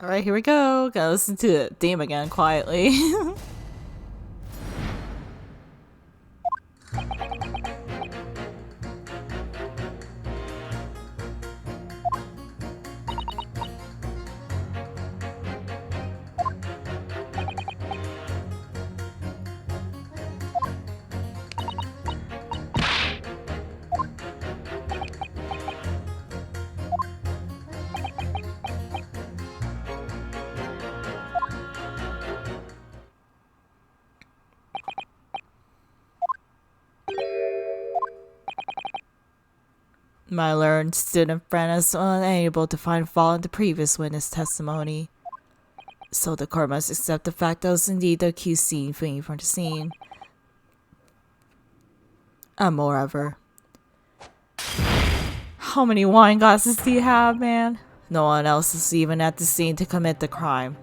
Alright, here we go. Gotta listen to the theme again quietly. My learned student friend is unable to find fault in the previous witness testimony, so the court must accept the fact that was indeed the accused seen fleeing from the scene. And moreover, how many wine glasses do you have, man? No one else is even at the scene to commit the crime.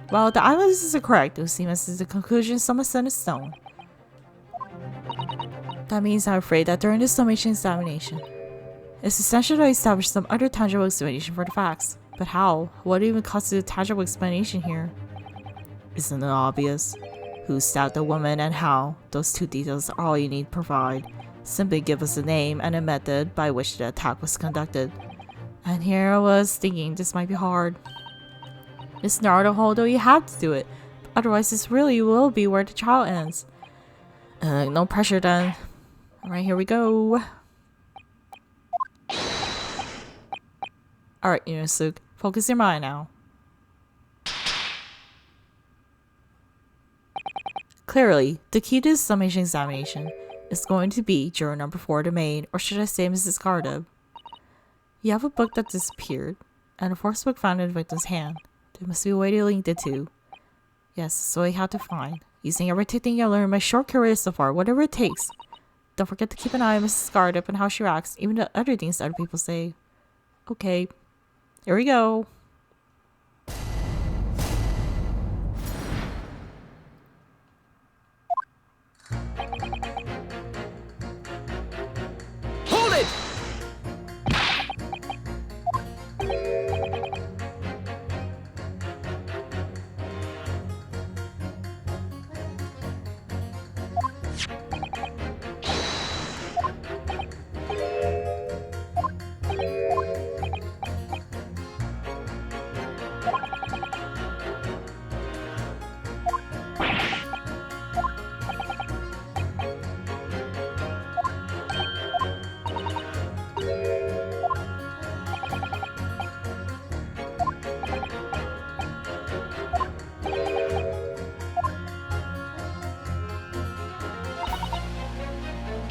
Well, the eyewitnesses are correct. It would seem as if the conclusion somewhat set in stone. That means I'm afraid that during the summation examination, it's essential to establish some other tangible explanation for the facts. But how? What even constitutes a tangible explanation here? Isn't it obvious? Who stabbed the woman and how? Those two details are all you need to provide. Simply give us the name and the method by which the attack was conducted. And here I was thinking this might be hard. It's Naruto, though you have to do it. Otherwise this really will be where the trial ends. No pressure then. Alright, here we go. Alright, Yunosuke, focus your mind now. Clearly, the key to the summation examination is going to be juror number 4, the maid, or should I say Mrs. Garda. You have a book that disappeared, and a fourth book found in the victim's hand. There must be a way to link the two. Yes, so you have to find. Using everything you learned in my short career so far, whatever it takes. Don't forget to keep an eye on Mrs. Garda and how she reacts, even the other things other people say. Okay. Here we go. Hold it!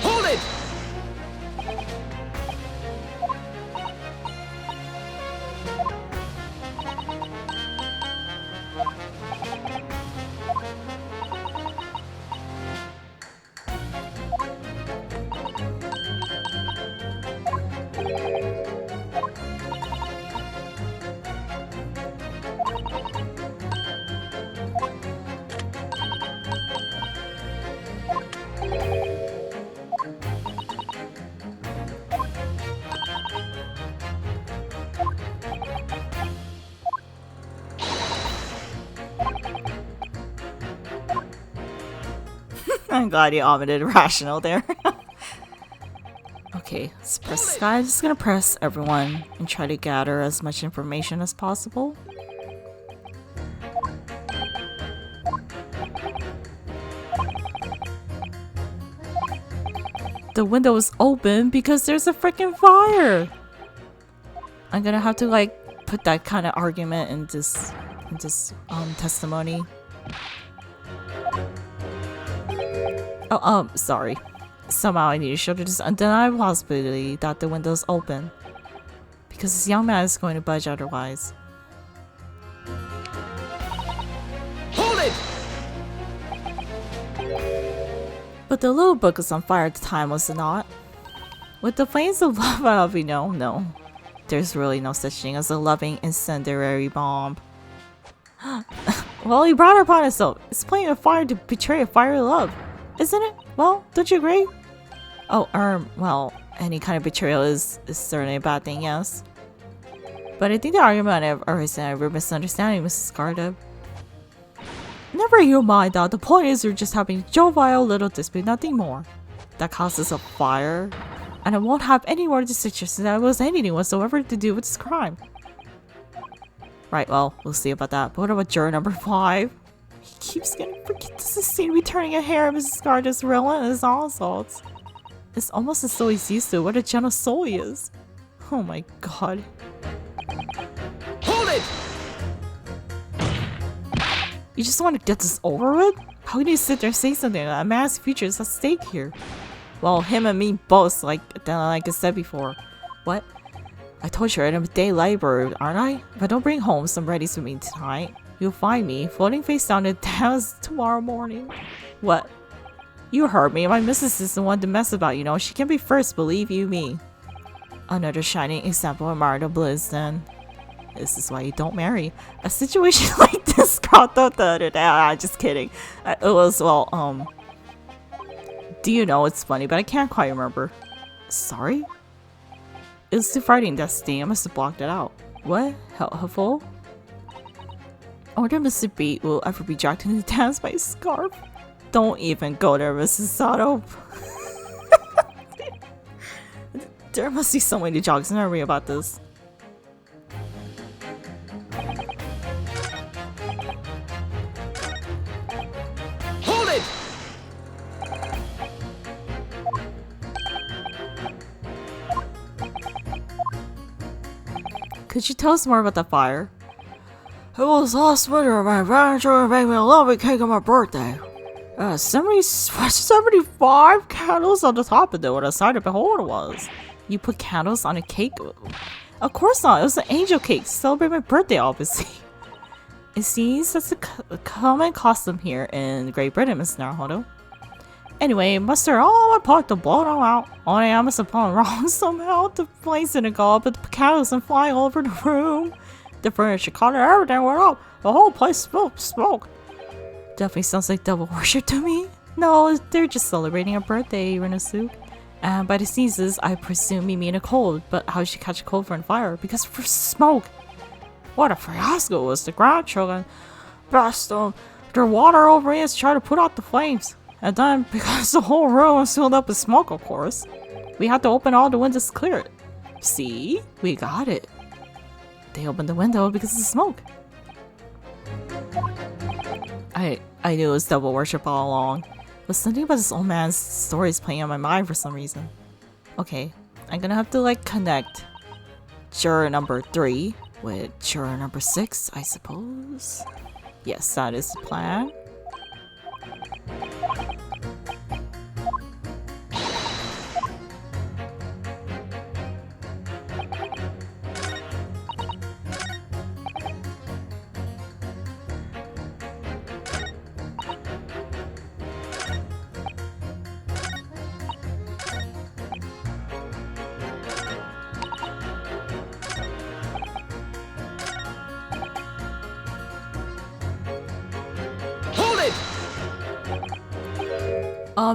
Hold it! I'm glad you omitted rational there. Okay, let's press Sky. I'm just gonna press everyone and try to gather as much information as possible. The window is open because there's a freaking fire! I'm gonna have to like put that kind of argument in this testimony. Oh, sorry. Somehow I need to show this undeniable possibility that the window's open. Because this young man is going to budge otherwise. Hold it! But the little book was on fire at the time, was it not? With the flames of lava, we know, no. There's really no such thing as a loving incendiary bomb. Well, he brought it upon himself. It's playing a fire to betray a fire of love. Isn't it? Well, don't you agree? Oh, well, any kind of betrayal is certainly a bad thing, yes. But I think the argument I've arisen over misunderstanding Mrs. Garda. Never you mind that. The point is we're just having a jovial little dispute, nothing more. That causes a fire. And I won't have any more decisions that was anything whatsoever to do with this crime. Right, well, we'll see about that. But what about juror number 5? He keeps getting forget this is seen returning a hair of Mrs. Garda's relentless assaults. It's almost as though he's used to what a gentle soul he is. Oh my god. Hold it! You just want to get this over with? How can you sit there and say something like that? A man's future is at stake here. Well, him and me both, like I said before. What? I told you I'm a day laborer, aren't I? If I don't bring home some readies with me tonight, you'll find me floating face down in Thames tomorrow morning. What? You heard me. My missus is the one to mess about, you know. She can be first, believe you me. Another shining example of marital bliss, then. This is why you don't marry. A situation like this cropped up the other day. Just kidding. It was, well, do you know, it's funny, but I can't quite remember. Sorry? It was too frightening, Destiny. I must have blocked it out. What? Helpful? I wonder if Mr. B will ever be dragged into the dance by a scarf. Don't even go there, Mrs. Sato. There must be some way to jog some memory about this. Hold it! Could you tell us more about the fire? It was last winter. My grandchildren made me a lovely cake on my birthday. 75 candles on the top of it. What a sight to behold it was. You put candles on a cake? Of course not. It was an angel cake to celebrate my birthday, obviously. It seems that's a common custom here in Great Britain, Miss Naruhodo. Anyway, muster all my part to blow them out. Only I must have gone wrong somehow. The flames didn't go up, but the candles and flying all over the room. The furniture caught it, everything went up. The whole place smoked smoke. Definitely sounds like devil worship to me. No, they're just celebrating a birthday, Renosuke. And by the sneezes, I presume you mean a cold. But how did she catch a cold from fire? Because for smoke. What a fiasco was the grandchildren. Best their water over it to try to put out the flames. And then, because the whole room was filled up with smoke, of course, we had to open all the windows to clear it. See? We got it. They opened the window because of the smoke. I knew it was devil worship all along. But something about this old man's story is playing on my mind for some reason. Okay, I'm gonna have to like connect juror number 3 with juror number 6, I suppose. Yes, that is the plan.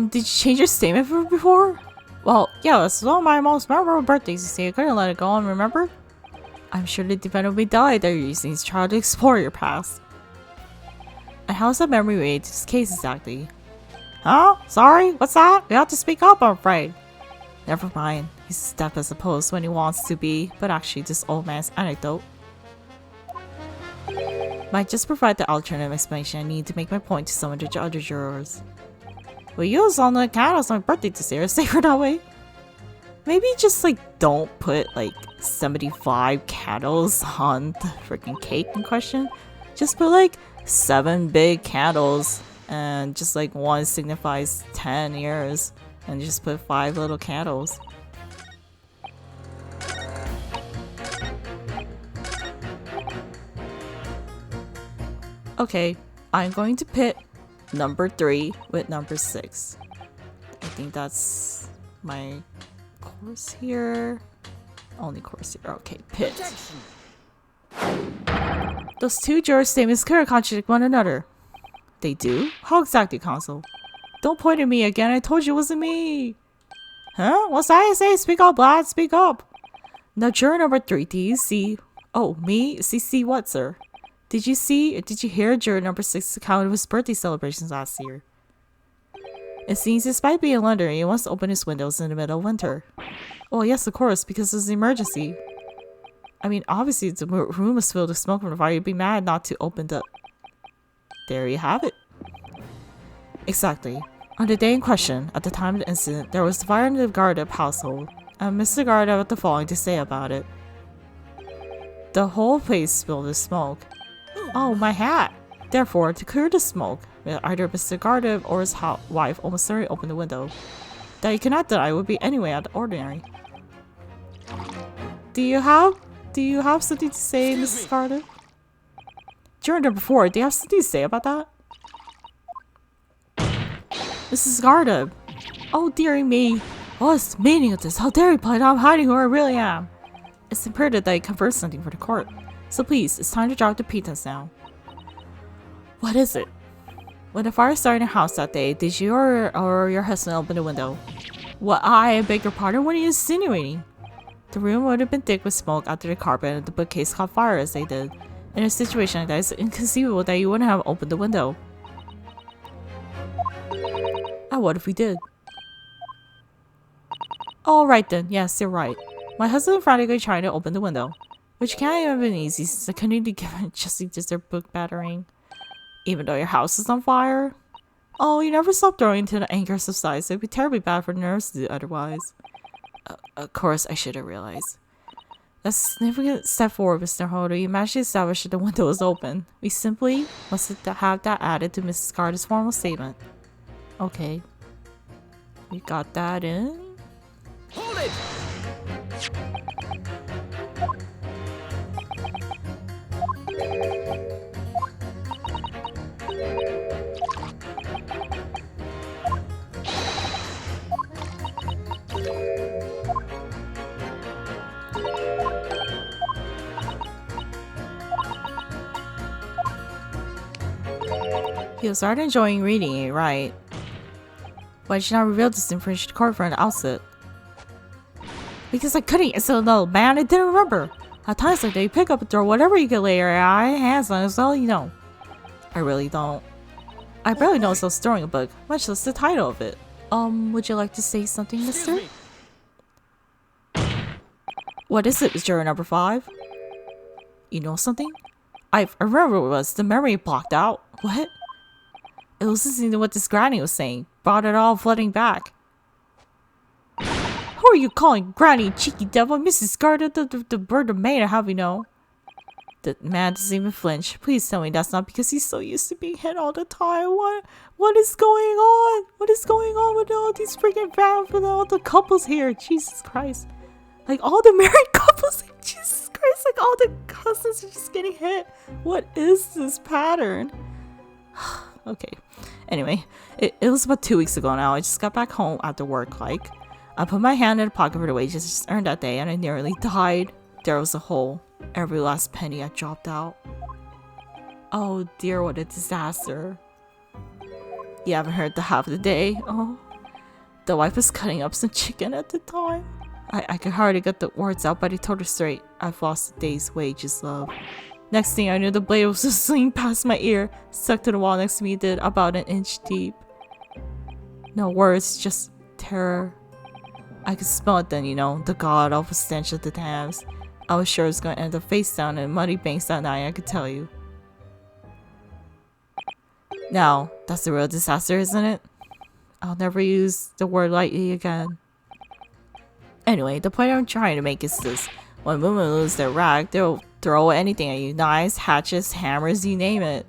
Did you change your statement from before? Well, yeah, this is one of my most memorable birthdays, you see. I couldn't let it go on, remember? I'm sure the defendant will be died they're using to try to explore your past. And how's that memory related to this case exactly? Huh? Sorry? What's that? You have to speak up, I'm afraid. Never mind. He's a step as opposed when he wants to be, but actually this old man's anecdote might just provide the alternative explanation I need to make my point to some of the other jurors. We use all the candles on my birthday this year, safer that way. Maybe just like don't put like 75 candles on the freaking cake in question. Just put like 7 big candles and just like one signifies 10 years and just put 5 little candles. Okay, I'm going to pit number 3 with number 6. I think that's my course here. Only course here. Okay, pit. Those two juror statements clearly contradict one another. They do? How exactly, Counsel? Don't point at me again. I told you it wasn't me. Huh? What's that I say? Speak up, lad. Speak up. Now, juror number 3, do you see Oh, me? CC what, sir? Did you hear juror number 6's account of his birthday celebrations last year? It seems despite being in London, he wants to open his windows in the middle of winter. Well, yes, of course, because it's an emergency. I mean, obviously, the room is filled with smoke from the fire. You'd be mad not to open the... There you have it. Exactly. On the day in question, at the time of the incident, there was a fire in the Garda household, and Mr. Garda had the following to say about it. The whole place filled with smoke. Oh, my hat! Therefore, to clear the smoke, either Mr. Garda or his wife almost certainly opened the window. That you cannot deny would be anyway out of the ordinary. Do you have something to say, Mrs. Garda? During number 4, do you have something to say about that? Mrs. Garda. Oh, dearie me. What's the meaning of this? How dare you play I'm hiding who I really am? It's imperative that you convert something for the court. So please, it's time to drop the pretense now. What is it? When the fire started in the house that day, did you or your husband open the window? What, I beg your pardon? What are you insinuating? The room would have been thick with smoke after the carpet and the bookcase caught fire as they did. In a situation like that, it's inconceivable that you wouldn't have opened the window. And what if we did? Alright then, yes, you're right. My husband was frantically trying to open the window, which can't even have been easy since I couldn't even give it just their book battering. Even though your house is on fire? Oh, you never stop throwing until the anger subsides. It'd be terribly bad for the nerves to do otherwise. Of course, I should have realized. That's a significant step forward, Mr. Holder. You managed to establish that the window was open. We simply must have that added to Mrs. Garda's formal statement. Okay. We got that in. Hold it! You started enjoying reading it, right? Why did you not reveal this information to the court from the outset? Because I couldn't. It's a little man. I didn't remember. At times like that, you pick up and throw whatever you can lay your hands on. Is all you know. I really don't. I barely know I was throwing a book, much less the title of it. Would you like to say something, mister? What is it, juror number 5? You know something? I remember what it was. The memory blocked out. What? It was listening to what this granny was saying. Brought it all flooding back. Who are you calling granny, cheeky devil? Mrs. Garda, the bird of May, have you know? The man doesn't even flinch. Please tell me that's not because he's so used to being hit all the time. What is going on? What is going on with all these freaking families, with all the couples here? Jesus Christ. Like all the married couples, Jesus Christ, like all the cousins are just getting hit. What is this pattern? Okay. Anyway, it was about 2 weeks ago now. I just got back home after work, like. I put my hand in the pocket for the wages just earned that day and I nearly died. There was a hole. Every last penny I dropped out. Oh dear, what a disaster. You haven't heard the half of the day? Oh. The wife was cutting up some chicken at the time. I could hardly get the words out, but I told her straight. I've lost a day's wages, love. Next thing I knew, the blade was just slinging past my ear, stuck to the wall next to me, did about an inch deep. No words, just terror. I could smell it then, you know, the god-awful stench of the dams. I was sure it was going to end up face down in muddy banks that night, I could tell you. Now, that's a real disaster, isn't it? I'll never use the word lightly again. Anyway, the point I'm trying to make is this. When women lose their rag, they'll throw anything at you. Knives, hatchets, hammers, you name it.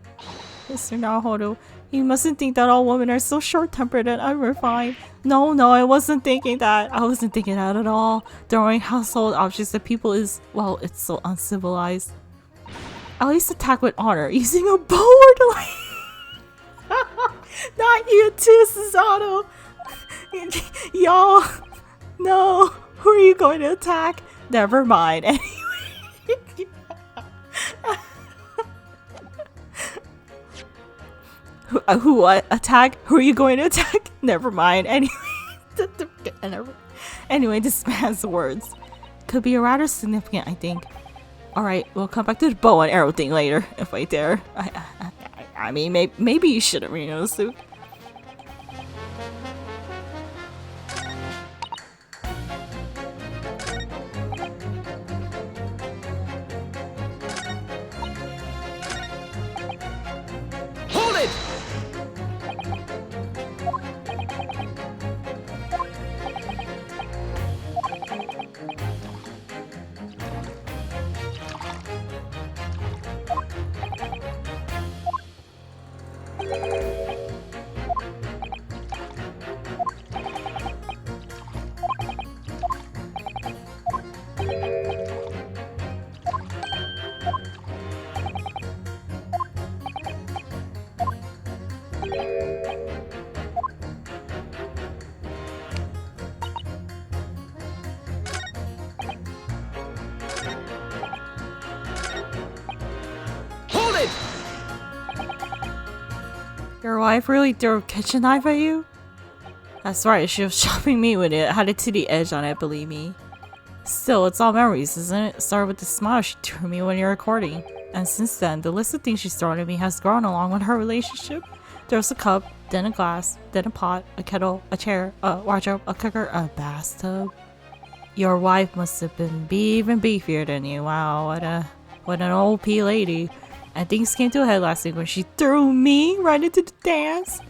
Mr. Naruhodo, you mustn't think that all women are so short-tempered and unrefined. No, I wasn't thinking that. I wasn't thinking that at all. Throwing household objects at people is, well, it's so uncivilized. At least attack with honor, using a bow or the Not you too, Susanoo. Y'all. No. Who are you going to attack? Never mind. Anyway. Who what? Attack? Who are you going to attack? Never mind. Anyway, this man's words could be rather significant, I think. Alright, we'll come back to the bow and arrow thing later, if I dare. I mean, maybe you shouldn't, Ryunosuke. Hold it! Hold it! Your wife really threw a kitchen knife at you? That's right, she was chopping me with it. Had it to the edge on it, believe me. Still, it's all memories, isn't it? Started with the smile she threw me when you're recording. And since then, the list of things she's thrown at me has grown along with her relationship. There was a cup, then a glass, then a pot, a kettle, a chair, a wardrobe, a cooker, a bathtub. Your wife must have been even beefier than you. Wow, what an OP lady. And things came to a head last week when she threw me right into the dance.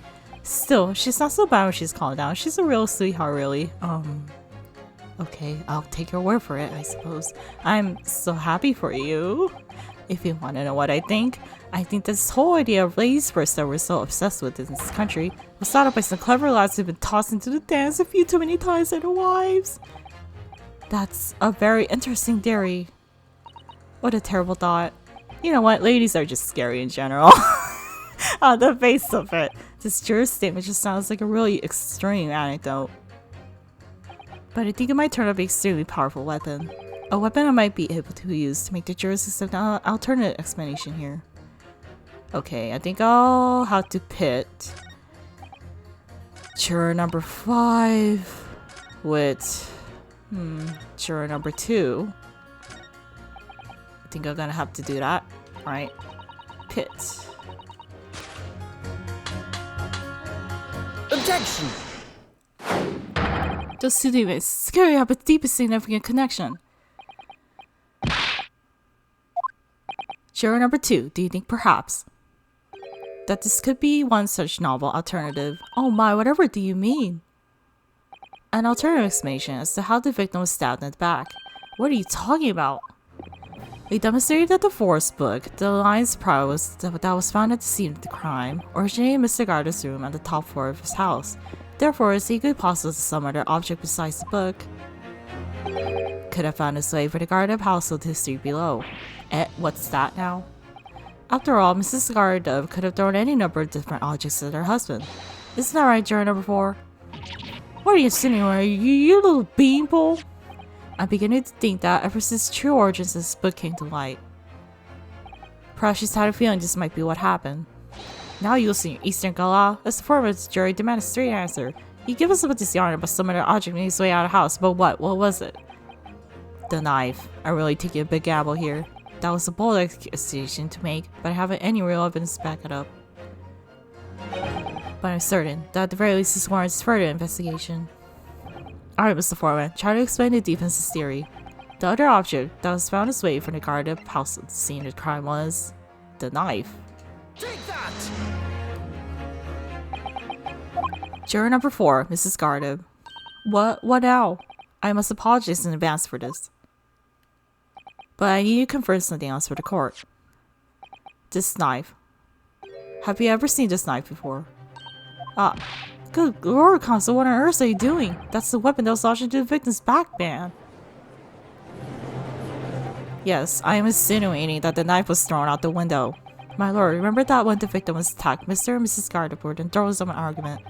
Still, she's not so bad when she's calmed down. She's a real sweetheart, really. Okay, I'll take your word for it, I suppose. I'm so happy for you. If you want to know what I think this whole idea of ladies first that we're so obsessed with in this country was started up by some clever lads who've been tossed into the dance a few too many times by their wives. That's a very interesting theory. What a terrible thought. You know what? Ladies are just scary in general. On the face of it. This juror's statement just sounds like a really extreme anecdote. But I think it might turn out to be an extremely powerful weapon. A weapon I might be able to use to make the jurors accept an alternate explanation here. Okay, I think I'll have to pit juror number 5 with juror number 2. I think I'm gonna have to do that. Alright. Pit. Objection! Those two demons scary have a deep and significant connection. Juror number 2, do you think perhaps that this could be one such novel alternative? Oh my, whatever do you mean? An alternative explanation as to how the victim was stabbed in the back. What are you talking about? We demonstrated that the Forest book, the Lion's Prowess that was found at the scene of the crime, originated in Mr. Garda's room on the top floor of his house. Therefore, it's equally possible that some other object besides the book could have found its way for the Garda household history below. What's that now? After all, Mrs. Garda could have thrown any number of different objects at her husband. Isn't that right, juror number 4? What are you insinuating, you little beanpole? I'm beginning to think that ever since the true origins of this book came to light, perhaps she's had a feeling this might be what happened. Now you listen, Eastern Gala. As the former jury demand a straight answer. You give us about this yarn about some other object making its way out of the house, but what? What was it? The knife. I'm really taking a big gamble here. That was a bold accusation to make, but I haven't any real evidence to back it up. But I'm certain that at the very least this warrants further investigation. Alright, Mr. Foreman, try to explain the defense's theory. The other object that was found its way from the Garda house at the scene of the crime was the knife. Take that! Juror number 4, Mrs. Garda. What now? I must apologize in advance for this. But I need to confirm something else for the court. This knife. Have you ever seen this knife before? Good lord, Counsel, what on earth are you doing? That's the weapon that was lodged into the victim's back, man. Yes, I am insinuating that the knife was thrown out the window. My lord, remember that when the victim was attacked, Mr. and Mrs. Garda were in throes of an argument.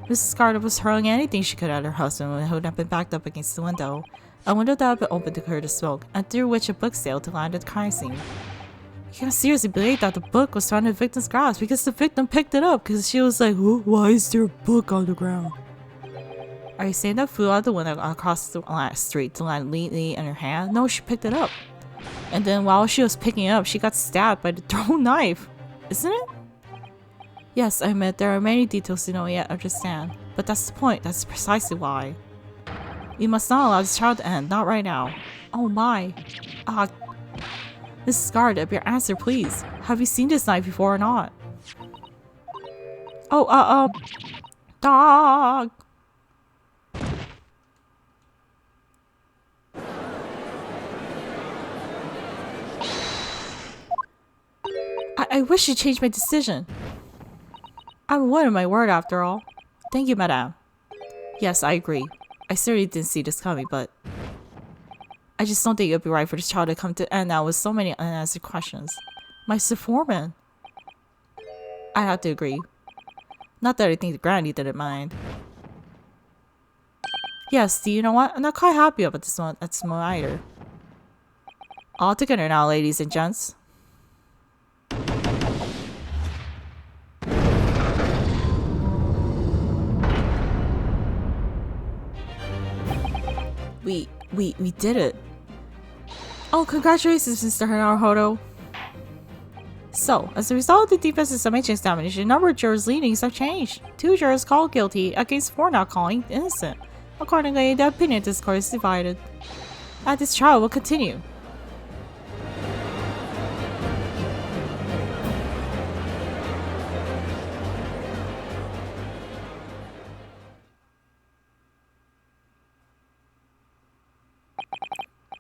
Mrs. Garda was hurling anything she could at her husband who had been backed up against the window. A window that had been opened to clear the smoke, and through which a book sailed to land at the crime scene. You can't seriously believe that the book was found in the victim's grasp because the victim picked it up because she was like, why is there a book on the ground? Are you saying that flew out the window across the street to land neatly in her hand? No, she picked it up. And then while she was picking it up, she got stabbed by the thrown knife. Isn't it? Yes, I admit there are many details you don't yet understand. But that's the point. That's precisely why. We must not allow this trial to end. Not right now. Oh my. Mrs. Gardner, your answer, please. Have you seen this knife before or not? Oh, dog. I wish you changed my decision. I'm a woman of my word after all. Thank you, madame. Yes, I agree. I certainly didn't see this coming, but I just don't think it would be right for this child to come to end now with so many unanswered questions. Mr. Foreman. I have to agree. Not that I think the Granny didn't mind. Yes, do you know what? I'm not quite happy about this one at this moment either. All together now, ladies and gents. We did it. Oh, congratulations, Mr. Haruhodo. So, as a result of the defense's summation examination, the number of jurors' leanings have changed. 2 jurors called guilty against 4 now calling innocent. Accordingly, the opinion of this court is divided. At this trial will continue.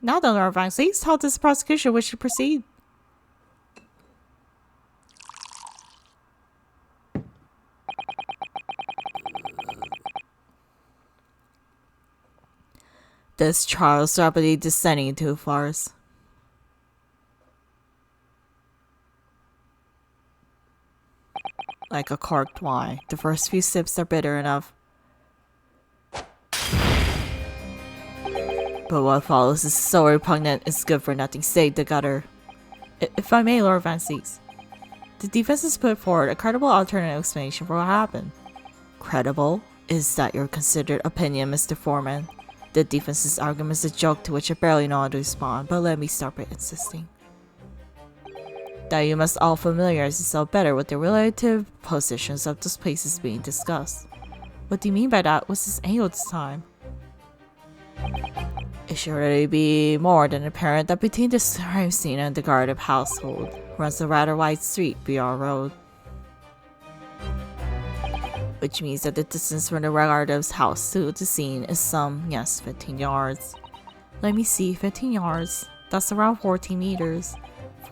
Now that our advances, how does the prosecution wish to proceed? This trial is rapidly descending into a farce. Like a corked wine, the first few sips are bitter enough. But what follows is so repugnant, it's good for nothing save the gutter. If I may, Lord Vancees, the defense has put forward a credible alternative explanation for what happened. Credible? Is that your considered opinion, Mr. Foreman? The defense's argument is a joke to which I barely know how to respond, but let me start by insisting that you must all familiarize yourself better with the relative positions of those places being discussed. What do you mean by that? What's this angle this time? It should already be more than apparent that between this crime scene and the Gardner household runs a rather wide street beyond road. Which means that the distance from the Gardner's house to the scene is some, yes, 15 yards. Let me see, 15 yards. That's around 14 meters.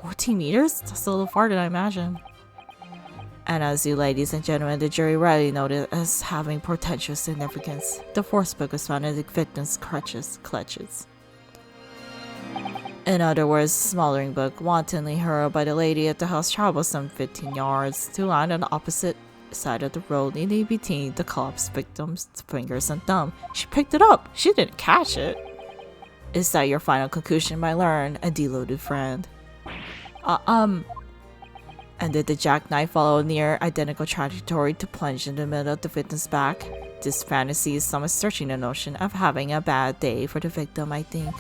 14 meters? That's a little farther than I imagined. And as you ladies and gentlemen, the jury rightly noted as having potential significance, the fourth book was found in the victim's clutches. In other words, the smoldering book, wantonly hurled by the lady at the house, traveled some 15 yards to land on the opposite side of the road, nearly between the collapsed victim's fingers and thumb. She picked it up. She didn't catch it. Is that your final conclusion, my learned and deluded friend? And did the jackknife follow a near identical trajectory to plunge in the middle of the victim's back? This fantasy is somewhat stretching the notion of having a bad day for the victim, I think.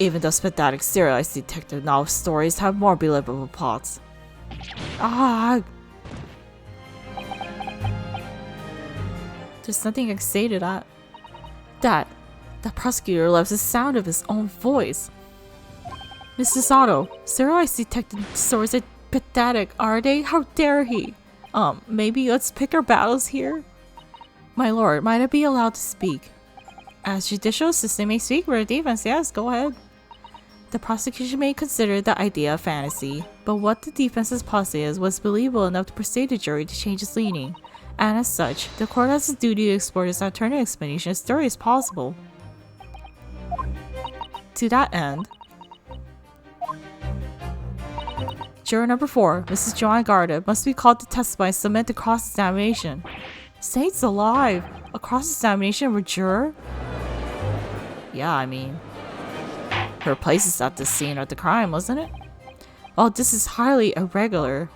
Even those pathetic serialized detective novel stories have more believable plots. There's nothing I can say to that. The prosecutor loves the sound of his own voice. Mrs. Sato, serialized detective stories are pathetic, are they? How dare he? Maybe let's pick our battles here? My lord, might I be allowed to speak? As judicial assistant may speak for the defense, yes, go ahead. The prosecution may consider the idea a fantasy, but what the defense has posited was believable enough to persuade the jury to change its leaning, and as such, the court has a duty to explore this alternative explanation as thoroughly as possible. To that end, Juror number 4, Mrs. Joanne Gardner, must be called to testify and submit to cross-examination. Saints alive! A cross-examination of a juror? Yeah, I mean, her place is at the scene of the crime, wasn't it? Well, this is highly irregular.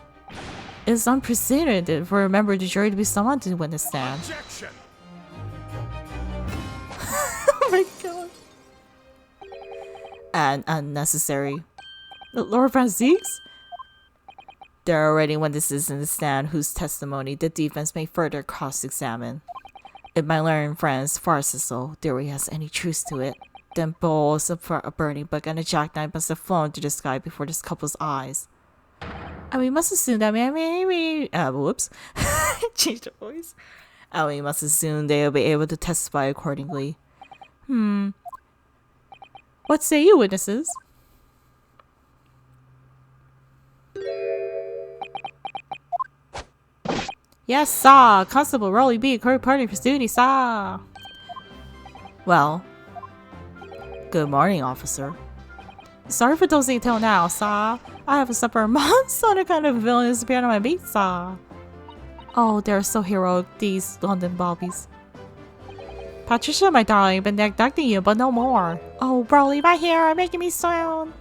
It is unprecedented for a member of the jury to be summoned to witness stand. Objection! Oh my god. and unnecessary. Lord Francisque's? There are already witnesses in the stand whose testimony the defense may further cross-examine. If my learned friend's farcical theory has any truth to it, then balls of a burning book and a jackknife must have flown to the sky before this couple's eyes. And we must assume that whoops. Change the voice. And we must assume they will be able to testify accordingly. What say you, witnesses? Yes, sir. Constable Rolly B. Court party for duty, sir. Well, good morning, officer. Sorry for dozing until now, sir. I have a supper months on account of a villain who's appeared on my beat, sir. Oh, they're so heroic, these London bobbies. Patricia, my darling, been neglecting you, but no more. Oh, Broly, my hair are making me swoon.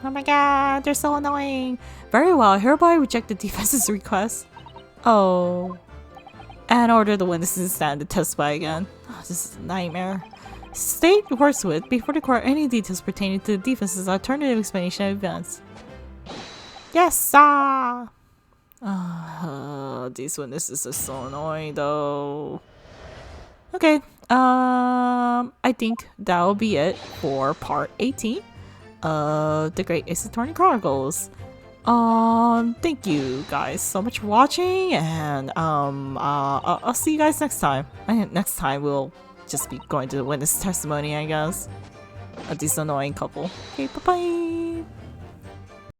Oh my god, they're so annoying. Very well, hereby reject the defense's request. Oh. And order the witnesses stand to testify again. Oh, this is a nightmare. State forthwith before the court any details pertaining to the defense's alternative explanation of events. Yes, sir! These witnesses are so annoying though. Okay, I think that will be it for part 18 of the Great Ace Attorney Chronicles. Thank you guys so much for watching, and I'll see you guys next time. And next time we'll just be going to the witness testimony, I guess, of this annoying couple. Okay, bye bye.